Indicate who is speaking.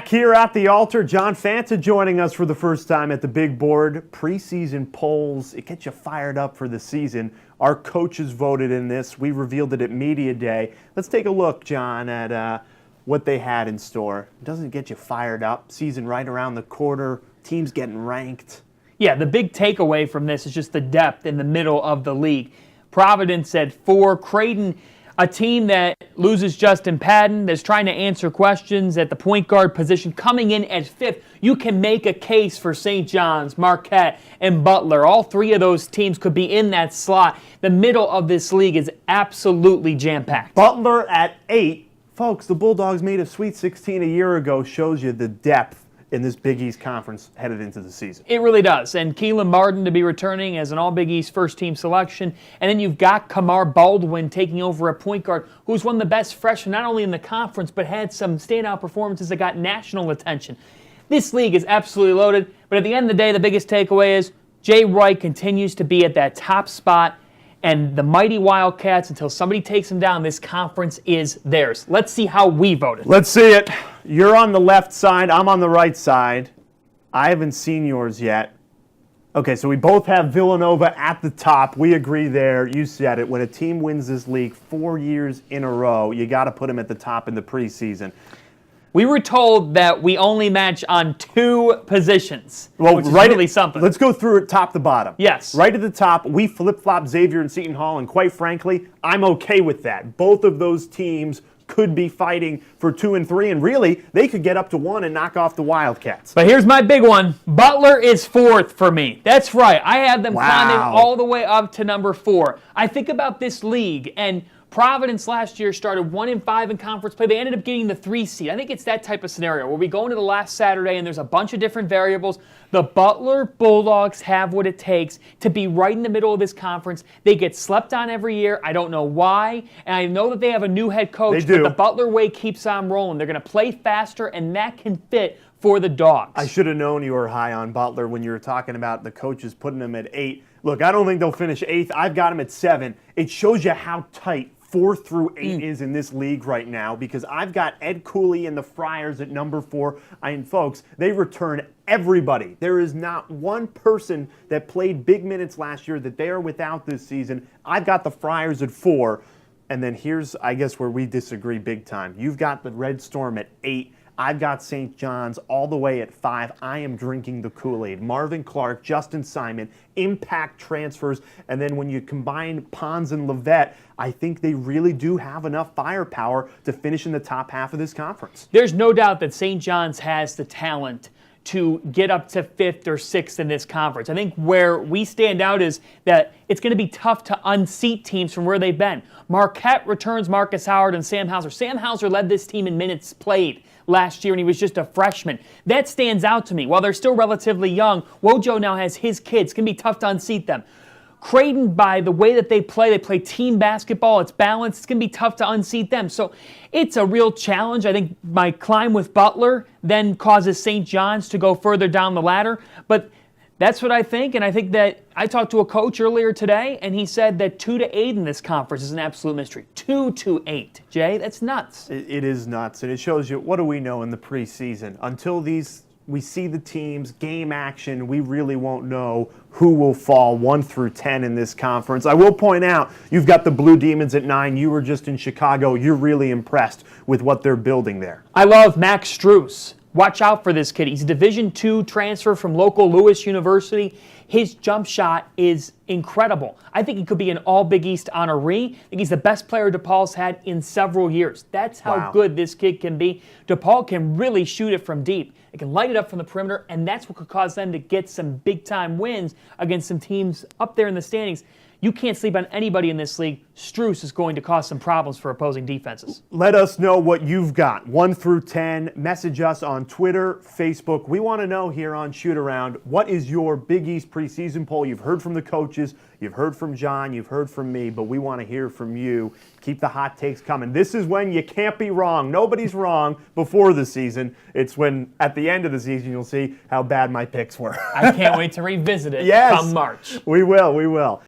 Speaker 1: Here at the altar, John Fanta joining us for the first time at the big board. Preseason polls, it gets you fired up for the season. Our coaches voted in this. We revealed it at Media Day. Let's take a look, John, at what they had in store. Doesn't it get you fired up? Season right around the corner, teams getting ranked.
Speaker 2: Yeah, the big takeaway from this is just the depth in the middle of the league. Providence at 4, Creighton, a team that loses Justin Patton, that's trying to answer questions at the point guard position, coming in at 5th. You can make a case for St. John's, Marquette, and Butler. All three of those teams could be in that slot. The middle of this league is absolutely jam-packed.
Speaker 1: Butler at 8. Folks, the Bulldogs made a Sweet 16 a year ago. Shows you the depth in this Big East Conference headed into the season.
Speaker 2: It really does. And Keelan Martin to be returning as an All-Big East first-team selection. And then you've got Kamar Baldwin taking over at point guard, who's one of the best freshmen, not only in the conference, but had some standout performances that got national attention. This league is absolutely loaded, but at the end of the day, the biggest takeaway is Jay Wright continues to be at that top spot, and the mighty Wildcats, until somebody takes them down, this conference is theirs. Let's see how we voted.
Speaker 1: Let's see it. You're on the left side. I'm on the right side. I haven't seen yours yet. Okay, so we both have Villanova at the top. We agree there. You said it. When a team wins this league 4 years in a row, you got to put them at the top in the preseason.
Speaker 2: We were told that we only match on 2 positions, which is
Speaker 1: right
Speaker 2: really something.
Speaker 1: Let's go through it top to bottom.
Speaker 2: Yes.
Speaker 1: Right at the top, we flip-flop Xavier and Seton Hall, and quite frankly, I'm okay with that. Both of those teams could be fighting for 2 and 3, and really, they could get up to 1 and knock off the Wildcats.
Speaker 2: But here's my big one. Butler is 4th for me. That's right. I had them climbing all the way up to number 4. I think about this league, and Providence last year started 1-5 in conference play. They ended up getting the 3 seed. I think it's that type of scenario where we go into the last Saturday and there's a bunch of different variables. The Butler Bulldogs have what it takes to be right in the middle of this conference. They get slept on every year. I don't know why. And I know that they have a new head coach, but the Butler way keeps on rolling. They're going to play faster, and that can fit for the Dogs.
Speaker 1: I should have known you were high on Butler when you were talking about the coaches putting them at 8. Look, I don't think they'll finish 8th. I've got them at 7. It shows you how tight 4 through 8 is in this league right now, because I've got Ed Cooley and the Friars at number 4. And folks, they return everybody. There is not one person that played big minutes last year that they are without this season. I've got the Friars at 4. And then here's, I guess, where we disagree big time. You've got the Red Storm at 8. I've got St. John's all the way at 5. I am drinking the Kool-Aid. Marvin Clark, Justin Simon, impact transfers, and then when you combine Pons and Levette, I think they really do have enough firepower to finish in the top half of this conference.
Speaker 2: There's no doubt that St. John's has the talent to get up to 5th or 6th in this conference. I think where we stand out is that it's going to be tough to unseat teams from where they've been. Marquette returns Marcus Howard and Sam Hauser. Sam Hauser led this team in minutes played last year, and he was just a freshman. That stands out to me. While they're still relatively young, Wojo now has his kids. It's going to be tough to unseat them. Creighton, by the way that they play team basketball, it's balanced, it's going to be tough to unseat them. So it's a real challenge. I think my climb with Butler then causes St. John's to go further down the ladder. But that's what I think, and I think that I talked to a coach earlier today, and he said that 2 to 8 in this conference is an absolute mystery. 2 to 8. Jay, that's nuts.
Speaker 1: It is nuts, and it shows you, what do we know in the preseason? Until we see the teams, game action, we really won't know who will fall 1 through 10 in this conference. I will point out, you've got the Blue Demons at 9. You were just in Chicago. You're really impressed with what they're building there.
Speaker 2: I love Max Strus. Watch out for this kid. He's a Division II transfer from local Lewis University. His jump shot is incredible. I think he could be an All-Big East honoree. I think he's the best player DePaul's had in several years. That's how good this kid can be. DePaul can really shoot it from deep. It can light it up from the perimeter, and that's what could cause them to get some big-time wins against some teams up there in the standings. You can't sleep on anybody in this league. Strus is going to cause some problems for opposing defenses.
Speaker 1: Let us know what you've got, 1 through 10. Message us on Twitter, Facebook. We want to know here on Shootaround, what is your Big East preseason poll? You've heard from the coaches, you've heard from John, you've heard from me, but we want to hear from you. Keep the hot takes coming. This is when you can't be wrong. Nobody's wrong before the season. It's when, at the end of the season, you'll see how bad my picks were.
Speaker 2: I can't wait to revisit it come March.
Speaker 1: We will.